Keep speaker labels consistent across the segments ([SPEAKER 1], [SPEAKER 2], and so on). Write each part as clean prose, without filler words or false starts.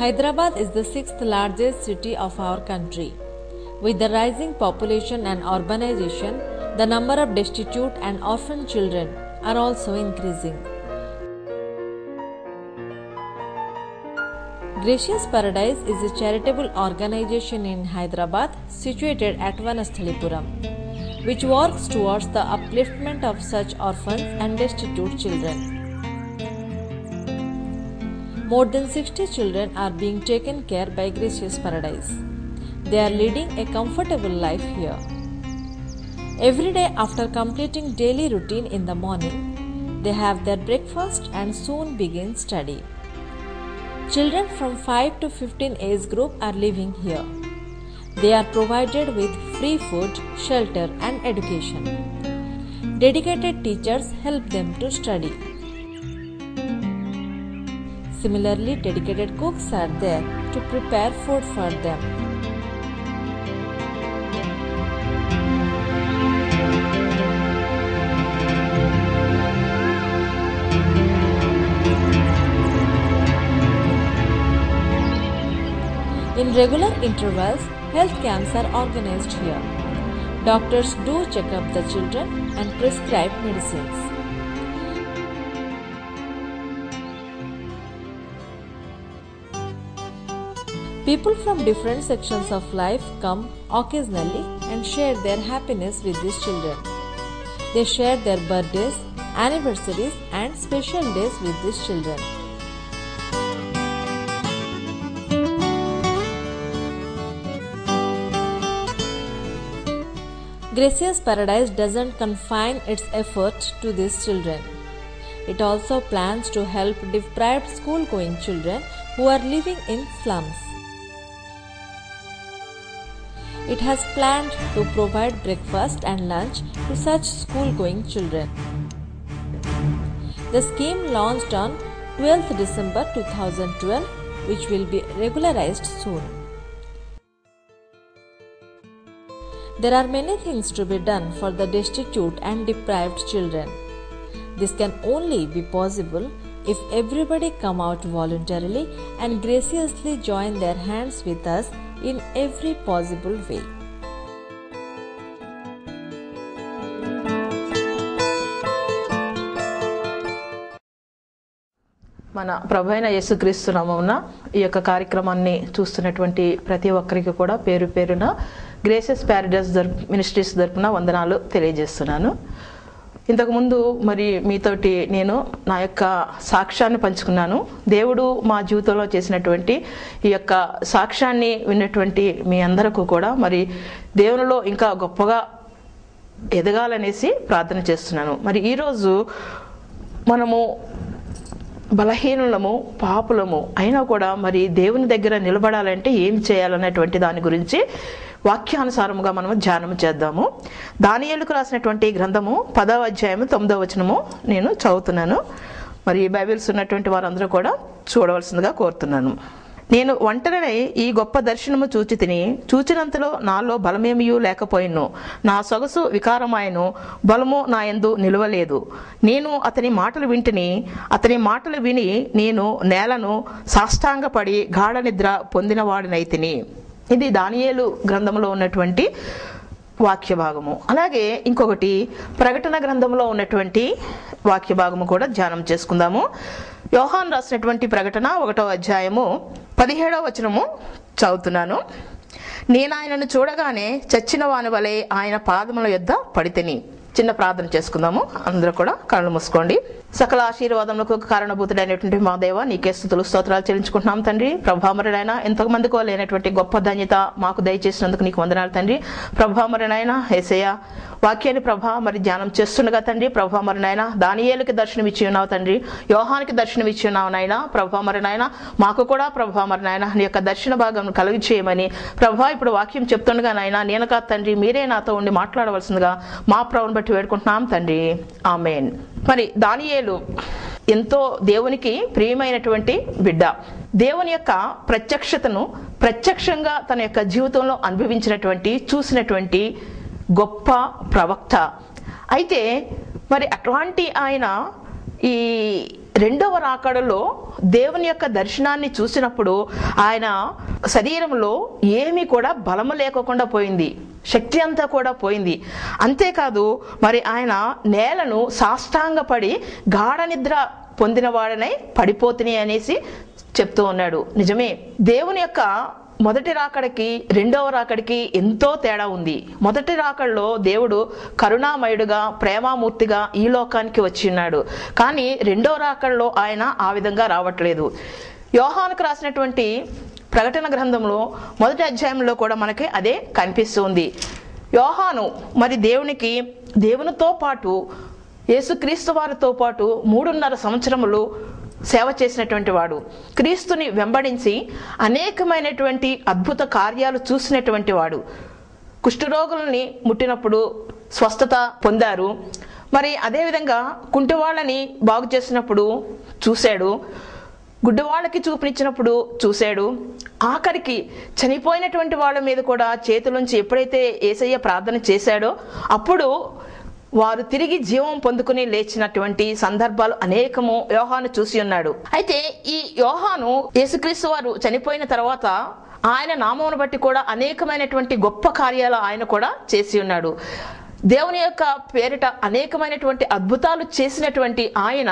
[SPEAKER 1] Hyderabad is the sixth largest city of our country. With the rising population and urbanization, the number of destitute and orphan children are also increasing. Gracious Paradise is a charitable organization in Hyderabad situated at Vanasthalipuram, which works towards the upliftment of such orphans and destitute children. More than 60 children are being taken care by Gracious Paradise. They are leading a comfortable life here. Every day after completing daily routine in the morning, they have their breakfast and soon begin study. Children from 5 to 15 age group are living here. They are provided with free food, shelter and education. Dedicated teachers help them to study. Similarly, dedicated cooks are there to prepare food for them. In regular intervals, health camps are organized here. Doctors do check up the children and prescribe medicines. People from different sections of life come occasionally and share their happiness with these children. They share their birthdays, anniversaries and special days with these children. Gracious Paradise doesn't confine its effort to these children. It also plans to help deprived school-going children who are living in slums. It has planned to provide breakfast and lunch to such school-going children. The scheme launched on 12th December 2012, which will be regularized soon. There are many things to be done for the destitute and deprived children. This can only be possible if everybody come out voluntarily and graciously join their hands with us in every possible way.
[SPEAKER 2] మన ప్రభువైన యేసుక్రీస్తు నామమున ఈ యొక్క కార్యక్రమాన్ని చూస్తున్నటువంటి ప్రతి ఒక్కరికి కూడా పేరు పేరున గ్రేసియస్ పారడైస్ మినిస్ట్రీస్ తరపున వందనాలు తెలియజేస్తున్నాను. ఇంతకుముందు మరి మీతోటి నేను నా యొక్క సాక్ష్యాన్ని పంచుకున్నాను. దేవుడు మా జీవితంలో చేసినటువంటి ఈ యొక్క సాక్ష్యాన్ని విన్నటువంటి మీ అందరికీ కూడా మరి దేవునిలో ఇంకా గొప్పగా ఎదగాలనేసి ప్రార్థన చేస్తున్నాను. మరి ఈరోజు మనము బలహీనులము, పాపులము అయినా కూడా మరి దేవుని దగ్గర నిలబడాలంటే ఏం చేయాలనేటువంటి దాని గురించి వాక్యానుసారముగా మనము ధ్యానం చేద్దాము. దానియేలుకు రాసినటువంటి గ్రంథము 10వ అధ్యాయము 9వ వచనము నేను చదువుతున్నాను. మరి బైబిల్స్ ఉన్నటువంటి వారందరూ కూడా చూడవలసిందిగా కోరుతున్నాను. నేను ఒంటరినై ఈ గొప్ప దర్శనము చూచి తిని, చూచినంతలో నాలో బలమేమియూ లేకపోయిను. నా సొగసు వికారమాయను, బలము నా యందు నిలవలేదు. నేను అతని మాటలు వింటిని, అతని మాటలు విని నేను నేలను సాష్టాంగపడి గాఢ నిద్ర పొందిన వాడినైతిని. ఇది దానియేలు గ్రంథంలో ఉన్నటువంటి వాక్య భాగము. అలాగే ఇంకొకటి ప్రకటన గ్రంథంలో ఉన్నటువంటి వాక్య భాగము కూడా ధ్యానం చేసుకుందాము. యోహాను రాసినటువంటి ప్రకటన 1వ అధ్యాయము 17వ వచనము చదువుతున్నాను. నేను ఆయనను చూడగానే చచ్చిన వాని వలె ఆయన పాదముల యొద్ద పడితిని. చిన్న ప్రార్థన చేసుకుందాము. అందరూ కూడా కళ్ళు మూసుకోండి. సకల ఆశీర్వాదములకు కారణభూతుడైనటువంటి మా దేవ, నీకే స్తుతులు స్తోత్రాలు చెల్లించుకుంటున్నాం తండ్రి. ప్రభామరుడైనా ఎంతమందికో లేనటువంటి గొప్ప ధన్యత మాకు దయచేసినందుకు నీకు వందనాలు తండ్రి. ప్రభామరుడైనా యేసయ్య వాక్యాన్ని ప్రభా మరి ధ్యానం చేస్తుండగా తండ్రి, ప్రభా మరి నాయన దానియేలుకి దర్శనం ఇచ్చి ఉన్నావు తండ్రి, యోహానికి దర్శనం ఇచ్చి ఉన్నావు నాయన. ప్రభా మరి నాయన మాకు కూడా ప్రభా మరి నాయన నీ యొక్క దర్శన భాగం కలుగు చేయమని ప్రభా ఇప్పుడు వాక్యం చెప్తుండగా నాయన నేను కాదు తండ్రి, మీరే నాతో ఉండి మాట్లాడవలసిందిగా మా ప్రభువుని బట్టి వేడుకుంటున్నాం తండ్రి. ఆమేన్. మరి దానియేలు ఎంతో దేవునికి ప్రియమైనటువంటి బిడ్డ. దేవుని యొక్క ప్రత్యక్షతను ప్రత్యక్షంగా తన యొక్క జీవితంలో అనుభవించినటువంటి చూసినటువంటి గొప్ప ప్రవక్త. అయితే మరి అట్లాంటి ఆయన ఈ రెండవ రాకడలో దేవుని యొక్క దర్శనాన్ని చూసినప్పుడు ఆయన శరీరంలో ఏమీ కూడా బలము లేకుండా పోయింది, శక్తి అంతా కూడా పోయింది. అంతేకాదు మరి ఆయన నేలను సాష్టాంగపడి గాఢ నిద్ర పొందిన వాడనై పడిపోతుని అనేసి చెప్తూ ఉన్నాడు. నిజమే, దేవుని యొక్క మొదటి రాకడికి రెండవ రాకడికి ఎంతో తేడా ఉంది. మొదటి రాకడలో దేవుడు కరుణామయుడుగా ప్రేమామూర్తిగా ఈ లోకానికి వచ్చి ఉన్నాడు. కానీ రెండవ రాకడలో ఆయన ఆ విధంగా రావట్లేదు. యోహానుకు రాసినటువంటి ప్రకటన గ్రంథంలో మొదటి అధ్యాయంలో కూడా మనకి అదే కనిపిస్తుంది. యోహాను మరి దేవునితో పాటు యేసుక్రీస్తు వారితో పాటు 3.5 సంవత్సరములు సేవ చేసినటువంటి వాడు. క్రీస్తుని వెంబడించి అనేకమైనటువంటి అద్భుత కార్యాలు చూసినటువంటి వాడు. కుష్ఠరోగులని ముట్టినప్పుడు స్వస్థత పొందారు. మరి అదేవిధంగా కుంటివాళ్ళని బాగు చేసినప్పుడు చూశాడు, గుడ్డివాళ్ళకి చూపునిచ్చినప్పుడు చూశాడు. ఆఖరికి చనిపోయినటువంటి వాళ్ళ మీద కూడా చేతులుంచి ఎప్పుడైతే యేసయ్య ప్రార్థన చేశాడో అప్పుడు వారు తిరిగి జీవం పొందుకుని లేచినటువంటి సందర్భాలు అనేకము యోహాను చూసి ఉన్నాడు. అయితే ఈ యోహాను యేసుక్రీస్తు వారు చనిపోయిన తర్వాత ఆయన నామమును బట్టి కూడా అనేకమైనటువంటి గొప్ప కార్యాలు ఆయన కూడా చేసి ఉన్నాడు. దేవుని యొక్క పేరిట అనేకమైనటువంటి అద్భుతాలు చేసినటువంటి ఆయన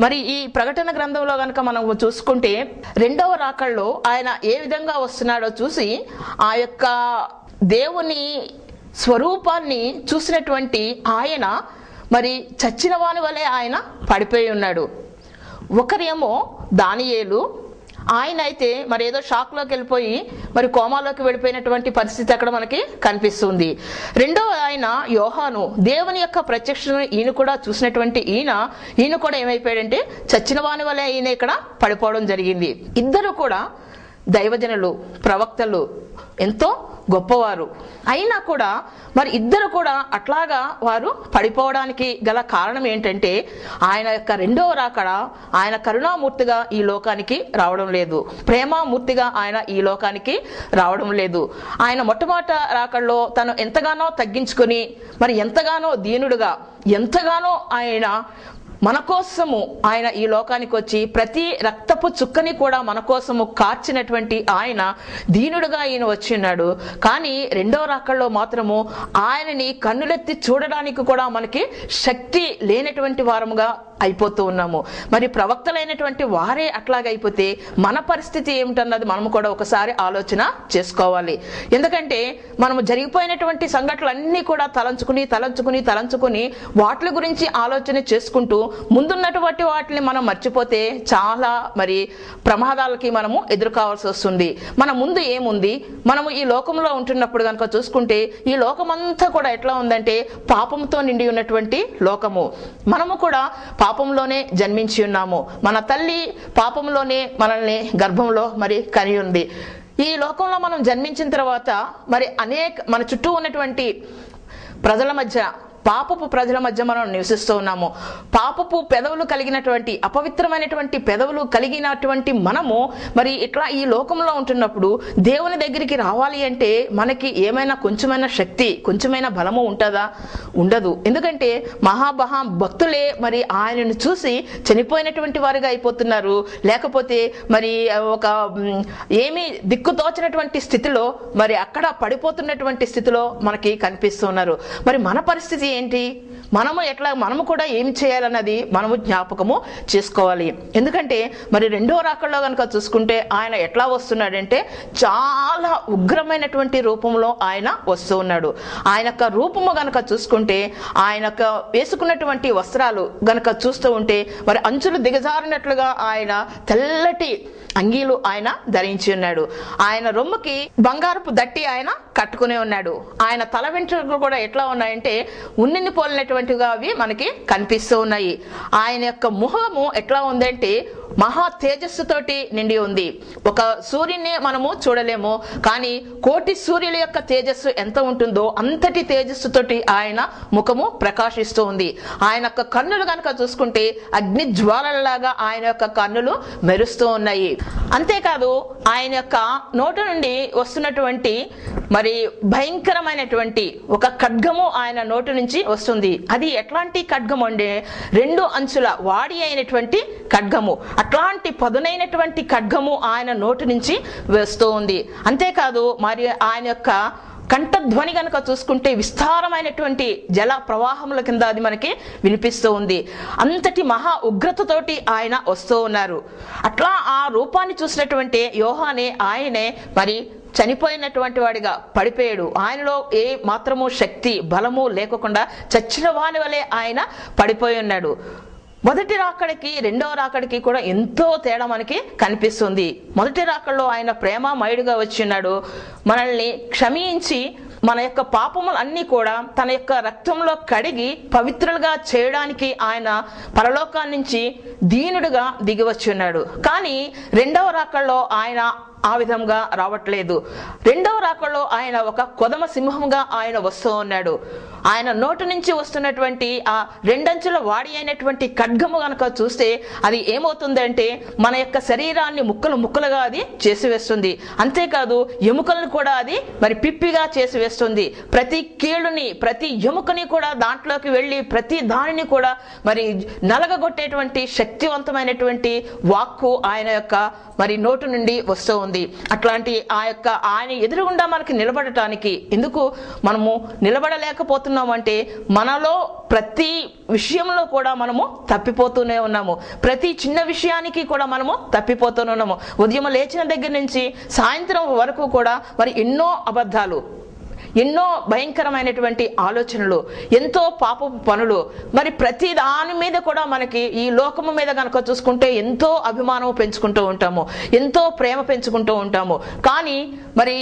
[SPEAKER 2] మరి ఈ ప్రకటన గ్రంథంలో గనక మనం చూసుకుంటే రెండవ రాకడలో ఆయన ఏ విధంగా వస్తున్నాడో చూసి ఆ యొక్క దేవుని స్వరూపాన్ని చూసినటువంటి ఆయన మరి చచ్చిన వాని వలె ఆయన పడిపోయి ఉన్నాడు. ఒకరేమో దానియేలు, ఆయన అయితే మరి ఏదో షాక్లోకి వెళ్ళిపోయి మరి కోమాలోకి వెళ్ళిపోయినటువంటి పరిస్థితి అక్కడ మనకి కనిపిస్తుంది. రెండో ఆయన యోహాను, దేవుని యొక్క ప్రత్యక్షతను ఈయన కూడా చూసినటువంటి ఈయన కూడా ఏమైపోయాడంటే చచ్చిన వాని వలె ఈయన ఇక్కడ పడిపోవడం జరిగింది. ఇద్దరు కూడా దైవజనులు, ప్రవక్తలు, ఎంతో గొప్పవారు. అయినా కూడా మరి ఇద్దరు కూడా అట్లాగా వారు పడిపోవడానికి గల కారణం ఏంటంటే ఆయన యొక్క రెండవ రాకడ ఆయన కరుణామూర్తిగా ఈ లోకానికి రావడం లేదు, ప్రేమామూర్తిగా ఆయన ఈ లోకానికి రావడం లేదు. ఆయన మొట్టమొదటి రాకడలో తను ఎంతగానో తగ్గించుకొని మరి ఎంతగానో దీనుడుగా ఎంతగానో ఆయన మన కోసము ఆయన ఈ లోకానికి వచ్చి ప్రతి రక్తపు చుక్కని కూడా మన కోసము కార్చినటువంటి ఆయన దీనుడుగా ఈయన వచ్చి ఉన్నాడు. కానీ రెండవ రాకడలో మాత్రము ఆయనని కన్నులెత్తి చూడడానికి కూడా మనకి శక్తి లేనటువంటి వారముగా అయిపోతూ ఉన్నాము. మరి ప్రవక్తలైనటువంటి వారే అట్లాగైపోతే మన పరిస్థితి ఏమిటన్నది మనము కూడా ఒకసారి ఆలోచన చేసుకోవాలి. ఎందుకంటే మనము జరిగిపోయినటువంటి సంఘటనలన్నీ కూడా తలంచుకుని వాటి గురించి ఆలోచన చేసుకుంటూ ముందున్నటువంటి వాటిని మనం మర్చిపోతే చాలా మరి ప్రమాదాలకి మనము ఎదురు కావాల్సి వస్తుంది. మన ముందు ఏముంది? మనము ఈ లోకంలో ఉంటున్నప్పుడు కనుక చూసుకుంటే ఈ లోకమంతా కూడా ఎట్లా ఉందంటే పాపంతో నిండి ఉన్నటువంటి లోకము. మనము కూడా పాపంలోనే జన్మించి ఉన్నాము. మన తల్లి పాపంలోనే మనల్ని గర్భంలో మరి కని ఉంది. ఈ లోకంలో మనం జన్మించిన తర్వాత మరి మన చుట్టూ ఉన్నటువంటి ప్రజల మధ్య పాపపు ప్రజల మధ్య మనం నివసిస్తూ ఉన్నాము. పాపపు పెదవులు కలిగినటువంటి అపవిత్రమైనటువంటి పెదవులు కలిగినటువంటి మనము మరి ఇట్లా ఈ లోకంలో ఉంటున్నప్పుడు దేవుని దగ్గరికి రావాలి అంటే మనకి ఏమైనా కొంచెమైనా శక్తి, కొంచెమైనా బలము ఉంటుందా? ఉండదు. ఎందుకంటే భక్తులే మరి ఆయనను చూసి చనిపోయినటువంటి వారిగా అయిపోతున్నారు. లేకపోతే మరి ఒక ఏమీ దిక్కుతోచినటువంటి స్థితిలో మరి అక్కడ పడిపోతున్నటువంటి స్థితిలో మనకి కనిపిస్తున్నారు. మరి మన పరిస్థితి ఏంటి? మనము కూడా ఏం చేయాలన్నది మనము జ్ఞాపకము చేసుకోవాలి. ఎందుకంటే మరి రెండో రాకడలో కనుక చూసుకుంటే ఆయన ఎట్లా వస్తున్నాడంటే చాలా ఉగ్రమైనటువంటి రూపంలో ఆయన వస్తూ ఉన్నాడు. ఆయన యొక్క రూపము గనక చూసుకుంటే ఆయన వేసుకున్నటువంటి వస్త్రాలు గనక చూస్తూ ఉంటే మరి అంచులు దిగజారినట్లుగా ఆయన తెల్లటి అంగీలు ఆయన ధరించి ఉన్నాడు. ఆయన రొమ్ముకి బంగారపు దట్టి ఆయన కట్టుకునే ఉన్నాడు. ఆయన తల వెంట్రుకలు కూడా ఎట్లా ఉన్నాయంటే ఉన్నిని పోలినటువంటిగా అవి మనకి కనిపిస్తూ ఉన్నాయి. ఆయన యొక్క ముఖము ఎట్లా ఉందంటే మహా తేజస్సుతోటి నిండి ఉంది. ఒక సూర్యుని మనము చూడలేము, కానీ కోటి సూర్యుల యొక్క తేజస్సు ఎంత ఉంటుందో అంతటి తేజస్సుతోటి ఆయన ముఖము ప్రకాశిస్తూ ఉంది. ఆయన యొక్క కన్నులు కనుక చూసుకుంటే అగ్ని జ్వాలలాగా ఆయన యొక్క కన్నులు మెరుస్తూ ఉన్నాయి. అంతేకాదు ఆయన యొక్క నోటి నుండి వస్తున్నటువంటి మరి భయంకరమైనటువంటి ఒక ఖడ్గము ఆయన నోటి నుంచి వస్తుంది. అది ఎట్లాంటి ఖడ్గము అంటే 2 అంచుల వాడి అయినటువంటి ఖడ్గము. అట్లాంటి పదునైనటువంటి ఖడ్గము ఆయన నోటి నుంచి వస్తూ ఉంది. అంతేకాదు మరి ఆయన యొక్క కంఠధ్వని కనుక చూసుకుంటే విస్తారమైనటువంటి జల ప్రవాహముల కింద అది మనకి వినిపిస్తూ ఉంది. అంతటి మహా ఉగ్రతతోటి ఆయన వస్తూ ఉన్నారు. అట్లా ఆ రూపాన్ని చూసినటువంటి యోహానే ఆయనే మరి చనిపోయినటువంటి వాడిగా పడిపోయాడు. ఆయనలో ఏ మాత్రము శక్తి బలము లేకుండా చచ్చిన వాని వలె ఆయన పడిపోయి ఉన్నాడు. మొదటి రాకడికి రెండవ రాకడికి కూడా ఎంతో తేడా మనకి కనిపిస్తుంది. మొదటి రాకడలో ఆయన ప్రేమమయుడిగా వచ్చినాడు. మనల్ని క్షమించి మన యొక్క పాపములు అన్నీ కూడా తన యొక్క రక్తంలో కడిగి పవిత్రులుగా చేయడానికి ఆయన పరలోకాన్ని నుంచి దీనుడుగా దిగి వచ్చున్నాడు. కానీ రెండవ రాకడలో ఆయన ఆ విధంగా రావట్లేదు. రెండవ రాకడలో ఆయన ఒక కొదమ సింహంగా ఆయన వస్తూ ఉన్నాడు. ఆయన నోటి నుంచి వస్తున్నటువంటి ఆ 2 అంచుల వాడి అయినటువంటి ఖడ్గము కనుక చూస్తే అది ఏమవుతుందంటే మన యొక్క శరీరాన్ని ముక్కలు ముక్కలుగా అది చేసివేస్తుంది. అంతేకాదు ఎముకలను కూడా అది మరి పిప్పిగా చేసివేస్తుంది. ప్రతి కీళ్ళుని ప్రతి ఎముకని కూడా దాంట్లోకి వెళ్ళి ప్రతి దానిని కూడా మరి నలగగొట్టేటువంటి శక్తివంతమైనటువంటి వాక్కు ఆయన యొక్క మరి నోటు నుండి వస్తూ ఉంది. అట్లాంటి ఆయన ఎదురుగుండా మనకి నిలబడటానికి ఎందుకు మనము నిలబడలేకపోతున్నామంటే మనలో ప్రతి విషయంలో కూడా మనము తప్పిపోతూనే ఉన్నాము. ప్రతి చిన్న విషయానికి కూడా మనము తప్పిపోతూనే ఉన్నాము. ఉదయం లేచిన దగ్గర నుంచి సాయంత్రం వరకు కూడా మరి ఎన్నో అబద్ధాలు, ఎన్నో భయంకరమైనటువంటి ఆలోచనలు, ఎంతో పాపపు పనులు, మరి ప్రతి దాని మీద కూడా మనకి ఈ లోకము మీద కనుక చూసుకుంటే ఎంతో అభిమానం పెంచుకుంటూ ఉంటాము, ఎంతో ప్రేమ పెంచుకుంటూ ఉంటాము. కానీ మరి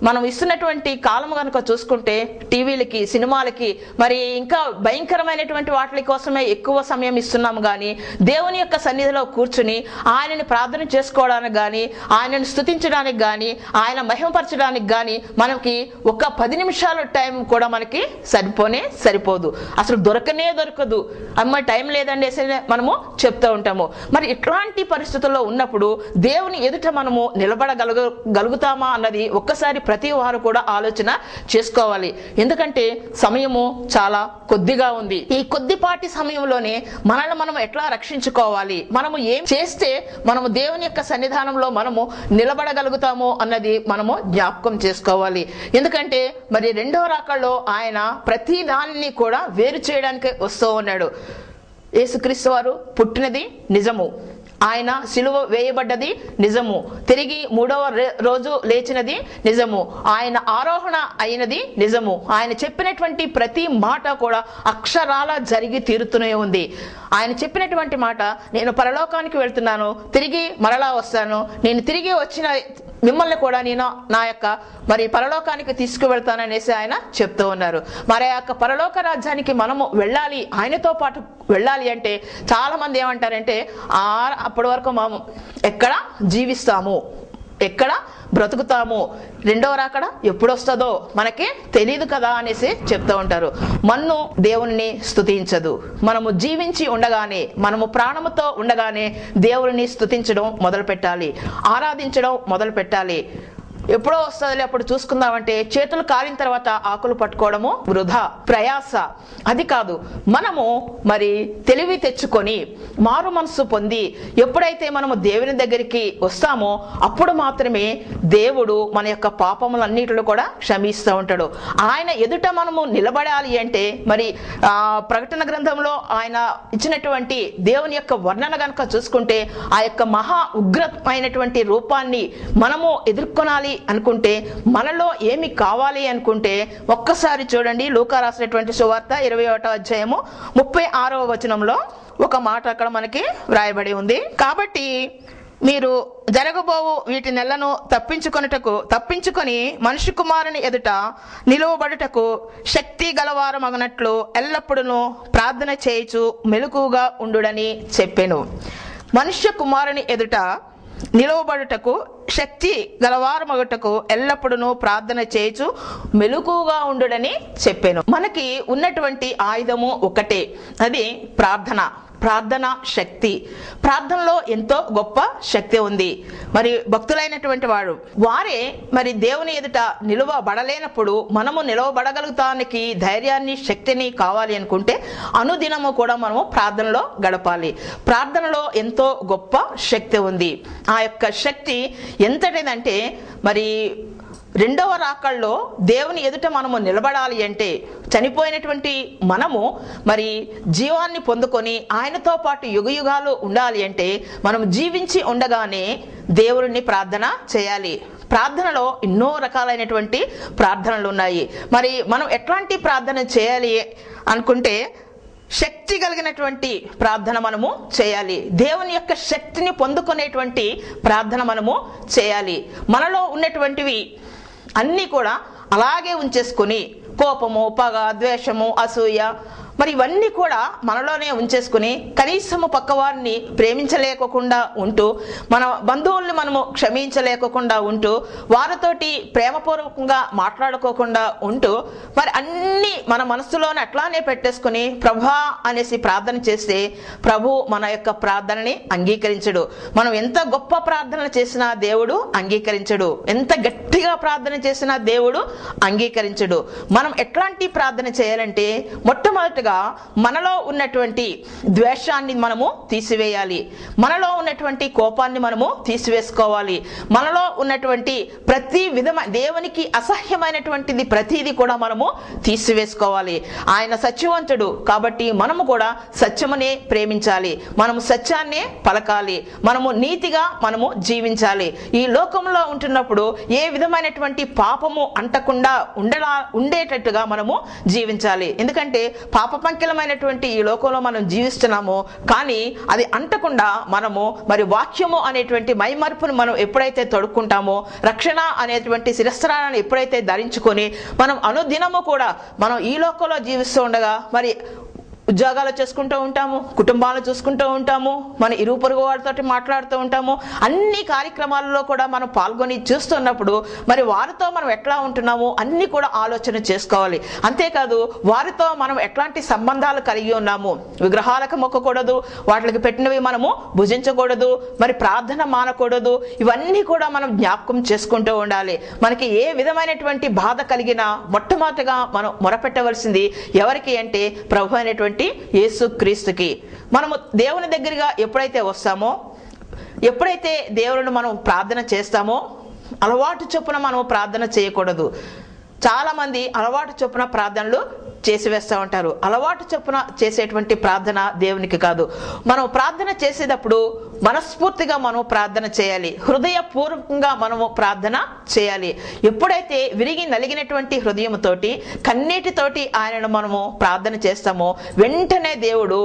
[SPEAKER 2] మనం ఇస్తున్నటువంటి కాలం కనుక చూసుకుంటే టీవీలకి సినిమాలకి మరి ఇంకా భయంకరమైనటువంటి వాటి కోసమే ఎక్కువ సమయం ఇస్తున్నాము. కానీ దేవుని యొక్క సన్నిధిలో కూర్చుని ఆయనని ప్రార్థన చేసుకోవడానికి కానీ ఆయనను స్తుతించడానికి కానీ ఆయన మహిమపరచడానికి కానీ మనకి ఒక 10 నిమిషాల టైం కూడా మనకి సరిపోదు. అసలు దొరకదు. అమ్మ టైం లేదండి మనము చెప్తూ ఉంటాము. మరి ఇట్లాంటి పరిస్థితుల్లో ఉన్నప్పుడు దేవుని ఎదుట మనము నిలబడగలుగుతామా అన్నది ఒక్కసారి ప్రతి వారు కూడా ఆలోచన చేసుకోవాలి. ఎందుకంటే సమయము చాలా కొద్దిగా ఉంది. ఈ కొద్దిపాటి సమయంలోనే మనల్ని మనం ఎట్లా రక్షించుకోవాలి, మనము ఏం చేస్తే మనము దేవుని యొక్క సన్నిధానంలో మనము నిలబడగలుగుతాము అన్నది మనము జ్ఞాపకం చేసుకోవాలి. ఎందుకంటే మరి రెండవ రాకడలో ఆయన ప్రతి దానిని కూడా వేరు చేయడానికి వస్తూ ఉన్నాడు. యేసుక్రీస్తు వారు పుట్టినది నిజము, ఆయన సిలువ వేయబడ్డది నిజము, తిరిగి 3వ రోజు లేచినది నిజము, ఆయన ఆరోహణ అయినది నిజము, ఆయన చెప్పినటువంటి ప్రతి మాట కూడా అక్షరాల జరిగి తీరుతూనే ఉంది. ఆయన చెప్పినటువంటి మాట, నేను పరలోకానికి వెళ్తున్నాను, తిరిగి మరలా వస్తాను, నేను తిరిగి వచ్చిన మిమ్మల్ని కూడా నేను నా యొక్క మరి పరలోకానికి తీసుకువెళ్తాననేసి ఆయన చెప్తూ ఉన్నారు. మరి ఆ యొక్క పరలోక రాజ్యానికి మనము వెళ్ళాలి, ఆయనతో పాటు వెళ్ళాలి అంటే చాలా మంది ఏమంటారంటే అప్పటి వరకు మనం ఎక్కడ జీవిస్తాము, ఎక్కడ బ్రతుకుతాము, రెండవ రాకడ ఎప్పుడు వస్తుందో మనకి తెలియదు కదా అనేసి చెప్తూ ఉంటారు. మన్ను దేవుని స్తుతించదు. మనము జీవించి ఉండగానే, మనము ప్రాణముతో ఉండగానే దేవుని స్తుతించడం మొదలు పెట్టాలి, ఆరాధించడం మొదలు పెట్టాలి. ఎప్పుడో వస్తుంది అప్పుడు చూసుకుందామంటే చేతులు కాలిన తర్వాత ఆకులు పట్టుకోవడము వృధా ప్రయాస. అది కాదు, మనము మరి తెలివి తెచ్చుకొని మారు మనసు పొంది ఎప్పుడైతే మనము దేవుని దగ్గరికి వస్తామో అప్పుడు మాత్రమే దేవుడు మన యొక్క పాపములన్నిటిలో కూడా క్షమిస్తూ ఉంటాడు. ఆయన ఎదుట మనము నిలబడాలి అంటే మరి ప్రకటన గ్రంథంలో ఆయన ఇచ్చినటువంటి దేవుని యొక్క వర్ణన కనుక చూసుకుంటే ఆ యొక్క మహా ఉగ్రమైనటువంటి రూపాన్ని మనము ఎదుర్కొనాలి అనుకుంటే, మనలో ఏమి కావాలి అనుకుంటే ఒక్కసారి చూడండి లూకా రాసినటువంటి సువార్త 21వ అధ్యాయము 36వ వచనంలో ఒక మాట అక్కడ మనకి వ్రాయబడి ఉంది. కాబట్టి మీరు జరగబోవు వీటి నెలను తప్పించుకొని మనిషి కుమారుని ఎదుట నిలువబడుటకు శక్తి గలవారమగనట్లు ఎల్లప్పుడూ ప్రార్థన చేయుచు మెలకుగా ఉండుడని చెప్పెను. మనుష్య కుమారుని ఎదుట నిలవబడుటకు శక్తి గలవారమగుటకు ఎల్లప్పుడూ ప్రార్థన చేయుచు మెలకువగా ఉండుడని చెప్పాను. మనకి ఉన్నటువంటి ఆయుధము ఒకటే, అది ప్రార్థన. ప్రార్థన శక్తి. ప్రార్థనలో ఎంతో గొప్ప శక్తి ఉంది. మరి భక్తులైనటువంటి వారే మరి దేవుని ఎదుట నిలవబడలేనప్పుడు మనము నిలవబడగలుగుతానికి ధైర్యాన్ని, శక్తిని కావాలి అనుకుంటే అనుదినము కూడా మనము ప్రార్థనలో గడపాలి. ప్రార్థనలో ఎంతో గొప్ప శక్తి ఉంది. ఆ యొక్క శక్తి ఎంతటిదంటే మరి రెండవ రాకల్లో దేవుని ఎదుట మనము నిలబడాలి అంటే, చనిపోయినటువంటి మనము మరి జీవాన్ని పొందుకొని ఆయనతో పాటు యుగయుగాలు ఉండాలి అంటే మనం జీవించి ఉండగానే దేవుడిని ప్రార్థన చేయాలి. ప్రార్థనలో ఎన్నో రకాలైనటువంటి ప్రార్థనలు ఉన్నాయి. మరి మనం ఎట్లాంటి ప్రార్థన చేయాలి అనుకుంటే, శక్తి కలిగినటువంటి ప్రార్థన మనము చేయాలి. దేవుని యొక్క శక్తిని పొందుకునేటువంటి ప్రార్థన మనము చేయాలి. మనలో ఉన్నటువంటివి అన్నీ కూడా అలాగే ఉంచేసుకొని, కోపము, పగ, ద్వేషము, అసూయ, మరి ఇవన్నీ కూడా మనలోనే ఉంచేసుకుని కనీసము పక్కవారిని ప్రేమించలేకుండా ఉంటూ, మన బంధువుల్ని మనము క్షమించలేకుండా ఉంటూ, వారితోటి ప్రేమపూర్వకంగా మాట్లాడుకోకుండా ఉంటూ, మరి అన్ని మన మనసులోనే అట్లానే పెట్టేసుకుని ప్రభా అనేసి ప్రార్థన చేస్తే ప్రభు మన యొక్క ప్రార్థనని అంగీకరించడు. మనం ఎంత గొప్ప ప్రార్థన చేసినా దేవుడు అంగీకరించడు. ఎంత గట్టిగా ప్రార్థన చేసినా దేవుడు అంగీకరించడు. మనం ఎట్లాంటి ప్రార్థన చేయాలంటే, మొట్టమొదటిగా మనలో ఉన్నటువంటి ద్వేషాన్ని మనము తీసివేయాలి. మనలో ఉన్నటువంటి కోపాన్ని మనము తీసివేసుకోవాలి. మనలో ఉన్నటువంటి ప్రతి విధమైన దేవునికి అసహ్యమైనటువంటిది ప్రతిదీ కూడా మనము తీసివేసుకోవాలి. ఆయన సత్యవంతుడు కాబట్టి మనము కూడా సత్యమునే ప్రేమించాలి. మనము సత్యాన్నే పలకాలి. మనము నీతిగా మనము జీవించాలి. ఈ లోకంలో ఉంటున్నప్పుడు ఏ విధమైనటువంటి పాపము అంటకుండా ఉండేటట్టుగా మనము జీవించాలి. ఎందుకంటే పాపపంకిలమైనటువంటి ఈ లోకంలో మనం జీవిస్తున్నామో, కానీ అది అంటకుండా మనము మరి వాక్యము అనేటువంటి మైమర్పును మనం ఎప్పుడైతే తొడుక్కుంటామో, రక్షణ అనేటువంటి శిరస్త్రాలను ఎప్పుడైతే ధరించుకొని మనం అనుదినము కూడా మనం ఈ లోకంలో జీవిస్తూ ఉండగా మరి ఉద్యోగాలు చేసుకుంటూ ఉంటాము, కుటుంబాలు చూసుకుంటూ ఉంటాము, మన ఇరుగు పొరుగు వారితో మాట్లాడుతూ ఉంటాము. అన్ని కార్యక్రమాలలో కూడా మనం పాల్గొని చూస్తున్నప్పుడు మరి వారితో మనం ఎట్లా ఉంటున్నాము అన్ని కూడా ఆలోచన చేసుకోవాలి. అంతేకాదు వారితో మనం ఎట్లాంటి సంబంధాలు కలిగి ఉన్నాము. విగ్రహాలకు మొక్కకూడదు, వాటికి పెట్టినవి మనము భుజించకూడదు, మరి ప్రార్థన మానకూడదు. ఇవన్నీ కూడా మనం జ్ఞాపకం చేసుకుంటూ ఉండాలి. మనకి ఏ విధమైనటువంటి బాధ కలిగినా మొట్టమొదటిగా మనం మొరపెట్టవలసింది ఎవరికి అంటే ప్రభు అయినటువంటి యేసుక్రీస్తుకి. మనము దేవుని దగ్గరగా ఎప్పుడైతే వస్తామో, ఎప్పుడైతే దేవుని మనం ప్రార్థన చేస్తామో, అలవాటు చొప్పున మనం ప్రార్థన చేయకూడదు. చాలా మంది అలవాటు చొప్పున ప్రార్థనలు చేసివేస్తూ ఉంటారు. అలవాటు చొప్పున చేసేటువంటి ప్రార్థన దేవునికి కాదు. మనం ప్రార్థన చేసేటప్పుడు మనస్ఫూర్తిగా మనం ప్రార్థన చేయాలి. హృదయపూర్వకంగా మనము ప్రార్థన చేయాలి. ఎప్పుడైతే విరిగి నలిగినటువంటి హృదయంతోటి, కన్నీటితోటి ఆయనను మనము ప్రార్థన చేస్తామో వెంటనే దేవుడు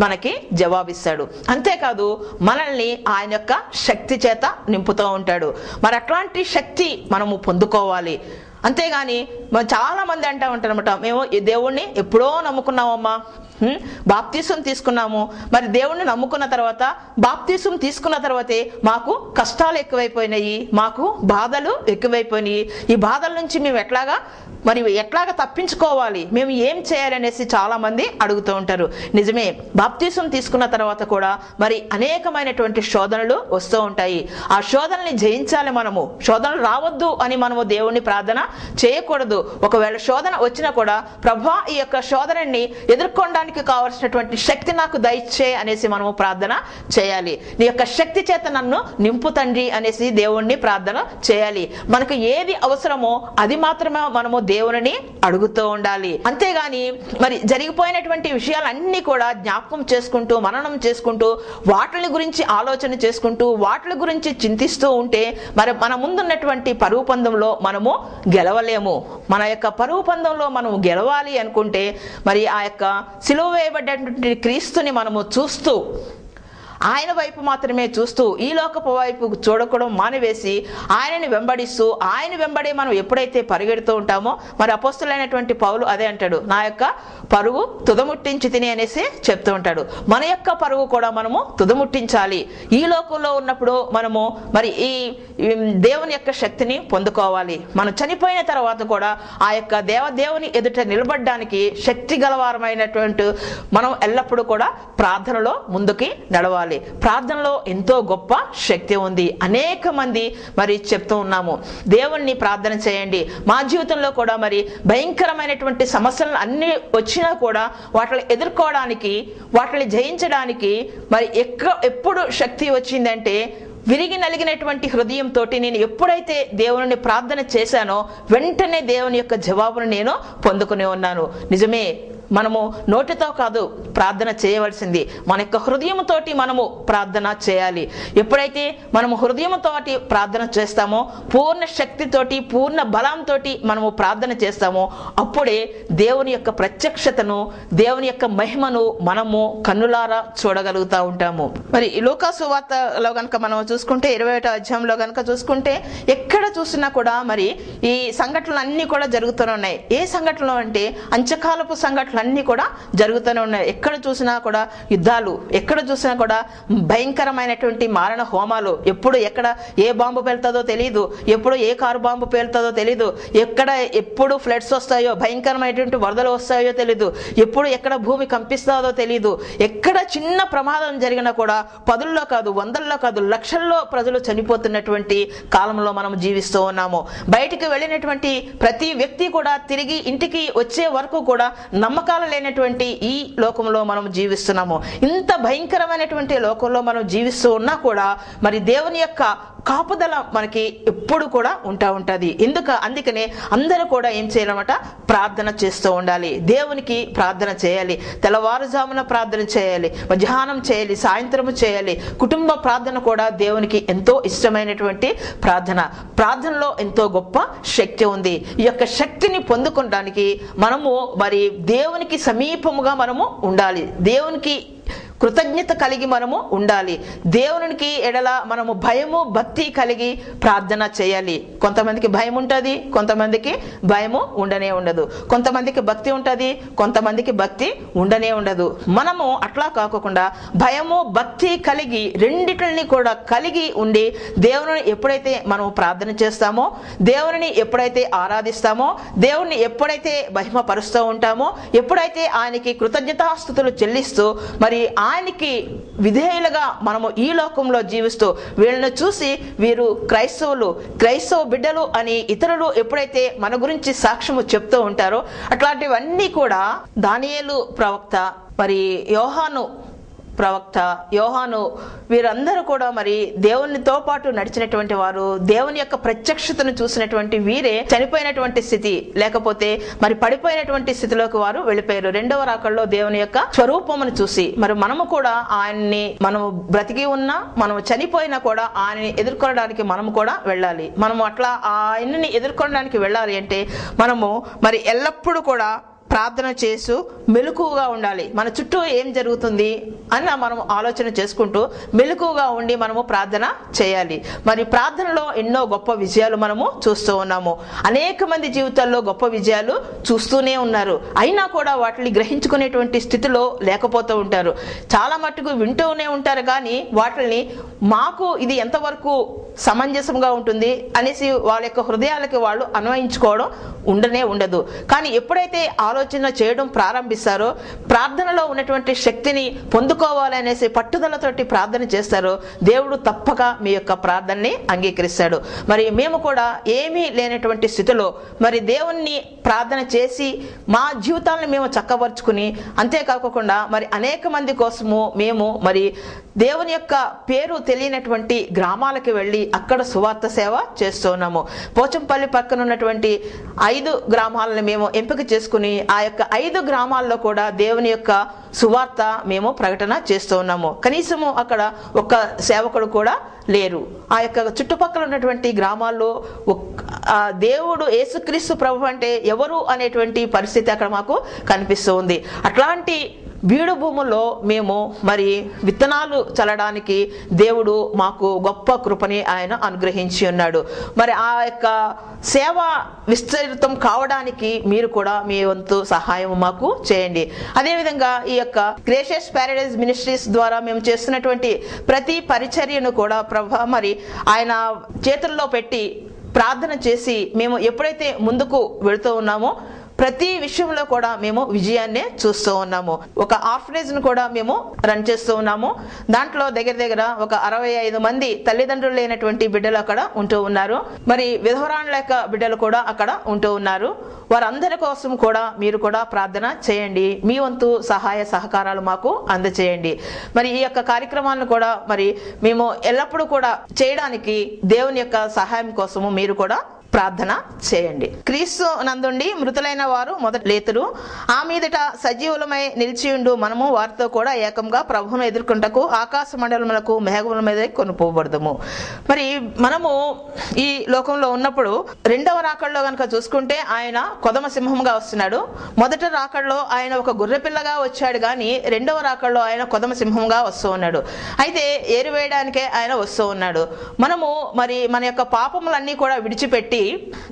[SPEAKER 2] మనకి జవాబిస్తాడు. అంతేకాదు మనల్ని ఆయన యొక్క శక్తి చేత నింపుతూ ఉంటాడు. మరి అట్లాంటి శక్తి మనము పొందుకోవాలి. అంతేగాని చాలా మంది అంటూ ఉంటారన్నమాట, మేము ఈ దేవుణ్ణి ఎప్పుడో నమ్ముకున్నామమ్మా, బాప్తీసం తీసుకున్నాము, మరి దేవుణ్ణి నమ్ముకున్న తర్వాత బాప్తీసం తీసుకున్న తర్వాతే మాకు కష్టాలు ఎక్కువైపోయినాయి, మాకు బాధలు ఎక్కువైపోయినాయి, ఈ బాధల నుంచి మేము ఎట్లాగా తప్పించుకోవాలి, మేము ఏం చేయాలనేసి చాలా మంది అడుగుతూ ఉంటారు. నిజమే, బాప్తీసం తీసుకున్న తర్వాత కూడా మరి అనేకమైనటువంటి శోధనలు వస్తూ ఉంటాయి. ఆ శోధనని జయించాలి. మనము శోధనలు రావద్దు అని మనము దేవుణ్ణి ప్రార్థన చేయకూడదు. ఒకవేళ శోధన వచ్చినా కూడా ప్రభువా ఈ యొక్క శోధనని ఎదుర్కొనడానికి కావలసినటువంటి శక్తి నాకు దయచే అనేసి మనము ప్రార్థన చేయాలి. నీ యొక్క శక్తి చేత నన్ను నింపు తండ్రి అనేసి దేవుణ్ణి ప్రార్థన చేయాలి. మనకు ఏది అవసరమో అది మాత్రమే మనము దేవుని అడుగుతూ ఉండాలి. అంతేగాని మరి జరిగిపోయినటువంటి విషయాలన్నీ కూడా జ్ఞాపకం చేసుకుంటూ, మననం చేసుకుంటూ, వాటిని గురించి ఆలోచన చేసుకుంటూ, వాటి గురించి చింతిస్తూ ఉంటే మరి మన ముందున్నటువంటి పరుగు పందెంలో మనము గెలవలేము. మన యొక్క పరుగు పందెంలో మనము గెలవాలి అనుకుంటే మరి ఆ యొక్క సిలువ వేయబడ్డటువంటి క్రీస్తుని మనము చూస్తూ ఆయన వైపు మాత్రమే చూస్తూ ఈ లోకపు వైపు చూడకూడదు మానివేసి ఆయనని వెంబడిస్తూ ఆయన వెంబడి మనం ఎప్పుడైతే పరిగెడుతూ ఉంటామో, మరి అపోస్తలుడైనటువంటి పౌలు అదే అంటాడు, నా యొక్క పరుగు తుదముట్టించి తిని అనేసి చెప్తూ ఉంటాడు. మన యొక్క పరుగు కూడా మనము తుదముట్టించాలి. ఈ లోకంలో ఉన్నప్పుడు మనము మరి ఈ దేవుని యొక్క శక్తిని పొందుకోవాలి. మనం చనిపోయిన తర్వాత కూడా ఆ యొక్క దేవుని ఎదుట నిలబడడానికి శక్తి గలవారమైనటువంటి మనం ఎల్లప్పుడూ కూడా ప్రార్థనలో ముందుకి నడవాలి. ప్రార్థనలో ఎంతో గొప్ప శక్తి ఉంది. అనేక మంది మరి చెప్తూ ఉన్నాము, దేవుణ్ణి ప్రార్థన చేయండి. మా జీవితంలో కూడా మరి భయంకరమైనటువంటి సమస్యలు అన్ని వచ్చినా కూడా వాటిని ఎదుర్కోవడానికి, వాటిని జయించడానికి మరి ఎప్పుడు శక్తి వచ్చిందంటే, విరిగి నలిగినటువంటి హృదయంతో నేను ఎప్పుడైతే దేవుని ప్రార్థన చేశానో వెంటనే దేవుని యొక్క జవాబును నేను పొందుకునే ఉన్నాను. నిజమే, మనము నోటితో కాదు ప్రార్థన చేయవలసింది, మన యొక్క హృదయంతోటి మనము ప్రార్థన చేయాలి. ఎప్పుడైతే మనము హృదయంతోటి ప్రార్థన చేస్తామో, పూర్ణ శక్తితోటి పూర్ణ బలంతో మనము ప్రార్థన చేస్తామో, అప్పుడే దేవుని యొక్క ప్రత్యక్షతను, దేవుని యొక్క మహిమను మనము కన్నులారా చూడగలుగుతూ ఉంటాము. మరి లూకా సువార్తలో కనుక మనం చూసుకుంటే 21వ అధ్యాయంలో కనుక చూసుకుంటే ఎక్కడ చూసినా కూడా మరి ఈ సంఘటనలు అన్నీ కూడా జరుగుతూనే ఉన్నాయి. ఏ సంఘటనలు అంటే అంచకాలపు సంఘటనలు అన్నీ కూడా జరుగుతూనే ఉన్నాయి. ఎక్కడ చూసినా కూడా యుద్ధాలు, ఎక్కడ చూసినా కూడా భయంకరమైనటువంటి మారణ హోమాలు. ఎప్పుడు ఎక్కడ ఏ బాంబు పేలుతుందో తెలియదు, ఎప్పుడు ఏ కారు బాంబు పేలుతుందో తెలియదు, ఎప్పుడు ఫ్లడ్స్ వస్తాయో, భయంకరమైనటువంటి వరదలు వస్తాయో తెలియదు, ఎప్పుడు ఎక్కడ భూమి కంపిస్తుందో తెలియదు. ఎక్కడ చిన్న ప్రమాదం జరిగినా కూడా పదుల్లో కాదు, వందల్లో కాదు, లక్షల్లో ప్రజలు చనిపోతున్నటువంటి కాలంలో మనం జీవిస్తూ ఉన్నాము. బయటికి వెళ్ళినటువంటి ప్రతి వ్యక్తి కూడా తిరిగి ఇంటికి వచ్చే వరకు కూడా నమ్మకాలు లేనటువంటి ఈ లోకంలో మనం జీవిస్తున్నాము. ఇంత భయంకరమైనటువంటి లోకంలో మనం జీవిస్తూ ఉన్నా కూడా మరి దేవుని యొక్క కాపుదల మనకి ఎప్పుడు కూడా ఉంటుంది. అందుకనే అందరూ కూడా ఏం చేయాలన్నమాట, ప్రార్థన చేస్తూ ఉండాలి. దేవునికి ప్రార్థన చేయాలి. తెల్లవారుజామున ప్రార్థన చేయాలి, మధ్యాహ్నం చేయాలి, సాయంత్రం చేయాలి. కుటుంబ ప్రార్థన కూడా దేవునికి ఎంతో ఇష్టమైనటువంటి ప్రార్థనలో ఎంతో గొప్ప శక్తి ఉంది. ఈ యొక్క శక్తిని పొందుకోవడానికి మనము మరి దేవునికి సమీపముగా మనము ఉండాలి. దేవునికి కృతజ్ఞత కలిగి మనము ఉండాలి. దేవునికి ఎడల మనము భయము భక్తి కలిగి ప్రార్థన చేయాలి. కొంతమందికి భయం ఉంటుంది, కొంతమందికి భయము ఉండనే ఉండదు. కొంతమందికి భక్తి ఉంటుంది, కొంతమందికి భక్తి ఉండనే ఉండదు. మనము అట్లా కాకుండా భయము భక్తి కలిగి రెండిటిని కూడా కలిగి ఉండి దేవుని ఎప్పుడైతే మనం ప్రార్థన చేస్తామో, దేవుని ఎప్పుడైతే ఆరాధిస్తామో, దేవుని ఎప్పుడైతే మహిమపరుస్తూ ఉంటామో, ఎప్పుడైతే ఆయనకి కృతజ్ఞతాస్తుతులు చెల్లిస్తూ మరి ఆయనకి విధేయులుగా మనము ఈ లోకంలో జీవిస్తూ వీళ్ళని చూసి వీరు క్రైస్తవ బిడ్డలు అని ఇతరులు ఎప్పుడైతే మన గురించి సాక్ష్యము చెప్తూ ఉంటారో, అట్లాంటివన్నీ కూడా దానియేలు ప్రవక్త, మరి యోహాను వీరందరూ కూడా మరి దేవునితో పాటు నడిచినటువంటి వారు, దేవుని యొక్క ప్రత్యక్షతను చూసినటువంటి వీరే చనిపోయినటువంటి స్థితి లేకపోతే మరి పడిపోయినటువంటి స్థితిలోకి వారు వెళ్ళిపోయారు. రెండవ రాకడలో దేవుని యొక్క స్వరూపమును చూసి మరి మనము కూడా ఆయన్ని, మనము బ్రతికి ఉన్నా మనము చనిపోయినా కూడా ఆయన్ని ఎదుర్కొనడానికి మనము కూడా వెళ్ళాలి. మనము అట్లా ఆయన్ని ఎదుర్కొనడానికి వెళ్ళాలి అంటే మనము మరి ఎల్లప్పుడూ కూడా ప్రార్థన చేస్తూ మెలకువగా ఉండాలి. మన చుట్టూ ఏం జరుగుతుంది అని మనం ఆలోచన చేసుకుంటూ మెలకువగా ఉండి మనము ప్రార్థన చేయాలి. మరి ప్రార్థనలో ఎన్నో గొప్ప విజయాలు మనము చూస్తూ ఉన్నాము. అనేక మంది జీవితాల్లో గొప్ప విజయాలు చూస్తూనే ఉన్నారు. అయినా కూడా వాటిని గ్రహించుకునేటువంటి స్థితిలో లేకపోతూ ఉంటారు. చాలా మట్టుకు వింటూనే ఉంటారు, కానీ వాటిని మాకు ఇది ఎంతవరకు సమంజసంగా ఉంటుంది అనేసి వాళ్ళ యొక్క హృదయాలకి వాళ్ళు అన్వయించుకోవడం ఉండదు. కానీ ఎప్పుడైతే ఆలోచన చేయడం ప్రారంభిస్తారో, ప్రార్థనలో ఉన్నటువంటి శక్తిని పొందుకోవాలనేసి పట్టుదలతోటి ప్రార్థన చేస్తారో, దేవుడు తప్పక మీ యొక్క ప్రార్థనని అంగీకరిస్తాడు. మరి మేము కూడా ఏమీ లేనటువంటి స్థితిలో మరి దేవుణ్ణి ప్రార్థన చేసి మా జీవితాలను మేము చక్కబరుచుకుని, అంతేకాకుండా మరి అనేక మంది కోసము మేము మరి దేవుని యొక్క పేరు తెలియనటువంటి గ్రామాలకు వెళ్ళి అక్కడ సువార్త సేవ చేస్తున్నాము. పోచంపల్లి పక్కన ఉన్నటువంటి 5 గ్రామాలను మేము ఎంపిక చేసుకుని ఆ యొక్క 5 గ్రామాల్లో కూడా దేవుని యొక్క సువార్త మేము ప్రకటన చేస్తూ ఉన్నాము. కనీసము అక్కడ ఒక్క సేవకుడు కూడా లేరు. ఆ యొక్క చుట్టుపక్కల ఉన్నటువంటి గ్రామాల్లో దేవుడు యేసుక్రీస్తు ప్రభు అంటే ఎవరు అనేటువంటి పరిస్థితి అక్కడ మాకు కనిపిస్తూ ఉంది. అట్లాంటి బీడు భూముల్లో మేము మరి విత్తనాలు చల్లడానికి దేవుడు మాకు గొప్ప కృపని ఆయన అనుగ్రహించి ఉన్నాడు. మరి ఆ యొక్క సేవ విస్తృతం కావడానికి మీరు కూడా మీ వంతు సహాయం మాకు చేయండి. అదేవిధంగా ఈ యొక్క గ్రేషియస్ ప్యారడైజ్ మినిస్ట్రీస్ ద్వారా మేము చేస్తున్నటువంటి ప్రతి పరిచర్యను కూడా ప్రభా మరి ఆయన చేతుల్లో పెట్టి ప్రార్థన చేసి మేము ఎప్పుడైతే ముందుకు వెళుతూ ఉన్నామో ప్రతి విషయంలో కూడా మేము విజయాన్నే చూస్తూ ఉన్నాము. ఒక ఆర్ఫనేజ్ ను కూడా మేము రన్ చేస్తూ ఉన్నాము. దాంట్లో దగ్గర ఒక 65 మంది తల్లిదండ్రులు లేనటువంటి బిడ్డలు అక్కడ ఉంటూ ఉన్నారు. మరి విధవరాండ్ల యొక్క బిడ్డలు కూడా అక్కడ ఉంటూ ఉన్నారు. వారందరి కోసం కూడా మీరు కూడా ప్రార్థన చేయండి. మీ వంతు సహాయ సహకారాలు మాకు అందచేయండి. మరి ఈ యొక్క కార్యక్రమాలను కూడా మరి మేము ఎల్లప్పుడూ కూడా చేయడానికి దేవుని యొక్క సహాయం కోసము మీరు కూడా ప్రార్థన చేయండి. క్రీస్తు నందుండి మృతులైన వారు మొదట లేతురు, ఆ మీదట సజీవులమై నిలిచియుండు మనము వారితో కూడా ఏకంగా ప్రభువును ఎదుర్కొంటకు ఆకాశ మండలములకు మేఘముల మీద కొనుపోబడదము. మరి మనము ఈ లోకంలో ఉన్నప్పుడు రెండవ రాకడలో గనక చూసుకుంటే ఆయన కొదమ సింహంగా వస్తున్నాడు. మొదటి రాకడలో ఆయన ఒక గొర్రె పిల్లగా వచ్చాడు, కానీ రెండవ రాకడలో ఆయన కొదమ సింహంగా వస్తూ ఉన్నాడు. అయితే ఏరివేయడానికే ఆయన వస్తూ ఉన్నాడు. మనము మరి మన యొక్క పాపములన్నీ కూడా విడిచిపెట్టి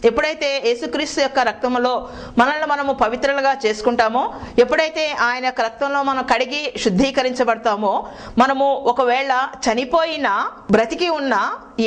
[SPEAKER 2] ఎప్పుడైతే యేసుక్రీస్తు యొక్క రక్తంలో మనల్ని మనము పవిత్రులుగా చేసుకుంటామో, ఎప్పుడైతే ఆయన యొక్క రక్తంలో మనం కడిగి శుద్ధీకరించబడతామో, మనము ఒకవేళ చనిపోయినా బ్రతికి ఉన్నా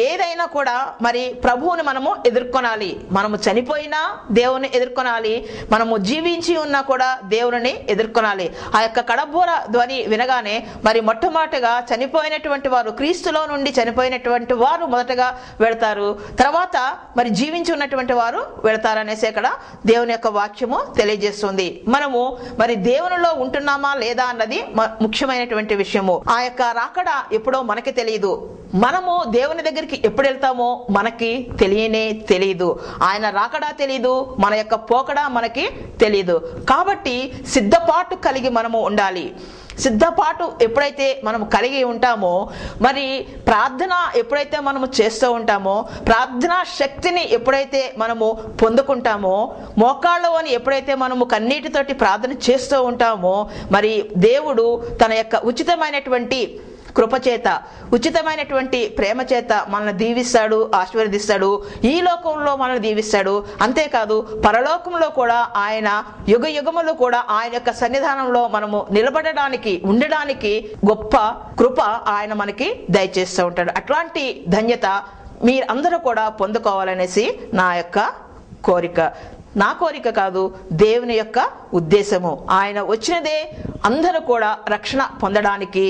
[SPEAKER 2] ఏదైనా కూడా మరి ప్రభువుని మనము ఎదుర్కొనాలి. మనము చనిపోయినా దేవుని ఎదుర్కొనాలి, మనము జీవించి ఉన్నా కూడా దేవుని ఎదుర్కొనాలి. ఆ యొక్క కడబోర ధ్వని వినగానే మరి మొట్టమొదటిగా చనిపోయినటువంటి వారు, క్రీస్తులో నుండి చనిపోయినటువంటి వారు మొదటగా వెళతారు, తర్వాత మరి జీవించి ఉన్నటువంటి వారు వెళతారనేసి అక్కడ దేవుని యొక్క వాక్యము తెలియజేస్తుంది. మనము మరి దేవునిలో ఉంటున్నామా లేదా అన్నది ముఖ్యమైనటువంటి విషయము. ఆ యొక్క రాకడ ఎప్పుడో మనకి తెలియదు. మనము దేవుని దగ్గరికి ఎప్పుడు వెళ్తామో మనకి తెలియదు. ఆయన రాకడా తెలియదు, మన యొక్క పోకడా మనకి తెలియదు. కాబట్టి సిద్ధపాటు కలిగి మనము ఉండాలి. సిద్ధపాటు ఎప్పుడైతే మనం కలిగి ఉంటామో, మరి ప్రార్థన ఎప్పుడైతే మనము చేస్తూ ఉంటామో, ప్రార్థనా శక్తిని ఎప్పుడైతే మనము పొందుకుంటామో, మోకాళ్ళని ఎప్పుడైతే మనము కన్నీటితోటి ప్రార్థన చేస్తూ ఉంటామో, మరి దేవుడు తన యొక్క ఉచితమైనటువంటి కృపచేత, ఉచితమైనటువంటి ప్రేమ చేత మనల్ని దీవిస్తాడు, ఆశీర్వదిస్తాడు. ఈ లోకంలో మనల్ని దీవిస్తాడు. అంతేకాదు పరలోకంలో కూడా ఆయన యుగ యుగములు కూడా ఆయన యొక్క సన్నిధానంలో మనము నిలబడడానికి, ఉండడానికి గొప్ప కృప ఆయన మనకి దయచేస్తూ ఉంటాడు. అట్లాంటి ధన్యత మీరందరూ కూడా పొందుకోవాలనేసి నా యొక్క కోరిక. నా కోరిక కాదు, దేవుని యొక్క ఉద్దేశము. ఆయన వచ్చినదే అందరూ కూడా రక్షణ పొందడానికి,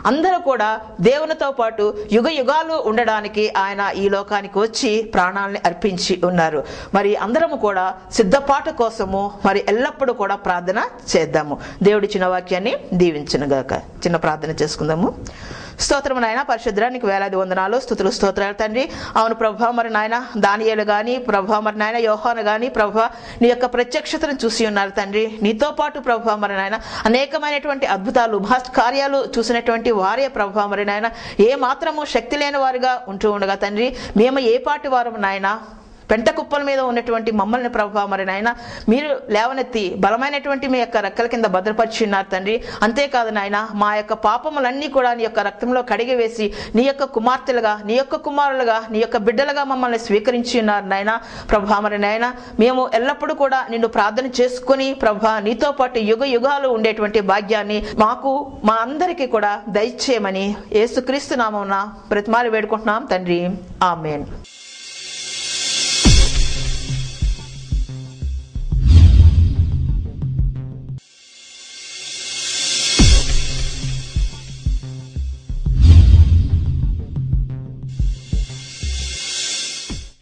[SPEAKER 2] అందరూ కూడా దేవునితో పాటు యుగ యుగాలు ఉండడానికి ఆయన ఈ లోకానికి వచ్చి ప్రాణాలని అర్పించి ఉన్నారు. మరి అందరము కూడా సిద్ధపాటు కోసము మరి ఎల్లప్పుడూ కూడా ప్రార్థన చేద్దాము. దేవుడి చిన్న వాక్యాన్ని దీవించునుగాక. చిన్న ప్రార్థన చేసుకుందాము. స్తోత్రము నాయన, పరిశుద్ధుడా, నీకు వేలాది వందనాలు, స్తుతులు, స్తోత్రాలు తండ్రి. అవును ప్రభా, మరి నాయన దానియేలు గాని ప్రభా, మరి నాయన యోహాను గాని ప్రభా, నీ యొక్క ప్రత్యక్షతను చూసి ఉన్నారు తండ్రి. నీతో పాటు ప్రభా మరి నాయన అనేకమైనటువంటి అద్భుతాలు, మహత్కార్యాలు చూసినటువంటి వారే ప్రభా మరి నాయన ఏ మాత్రము శక్తి లేని వారుగా ఉంటూ ఉండగా తండ్రి, మేము ఏ పాటి వారు నాయన పెంట కుప్పల మీద ఉన్నటువంటి మమ్మల్ని ప్రభా మరి నాయన మీరు లేవనెత్తి బలమైనటువంటి మీ యొక్క రెక్కల కింద భద్రపరిచి ఉన్నారు తండ్రి. అంతేకాదు నాయన మా యొక్క పాపములన్నీ కూడా నీ యొక్క రక్తంలో కడిగి వేసి నీ యొక్క కుమార్తెలుగా, నీ యొక్క కుమారులుగా, నీ యొక్క బిడ్డలుగా మమ్మల్ని స్వీకరించి ఉన్నారు నాయన. ప్రభా మరి నాయన మేము ఎల్లప్పుడూ కూడా నిన్ను ప్రార్థన చేసుకుని ప్రభా నీతో పాటు యుగ యుగాలు ఉండేటువంటి భాగ్యాన్ని మాకు, మా అందరికీ కూడా దయచేయమని యేసుక్రీస్తు నామమున బ్రతిమాలి వేడుకుంటున్నాం తండ్రి. ఆమేన్.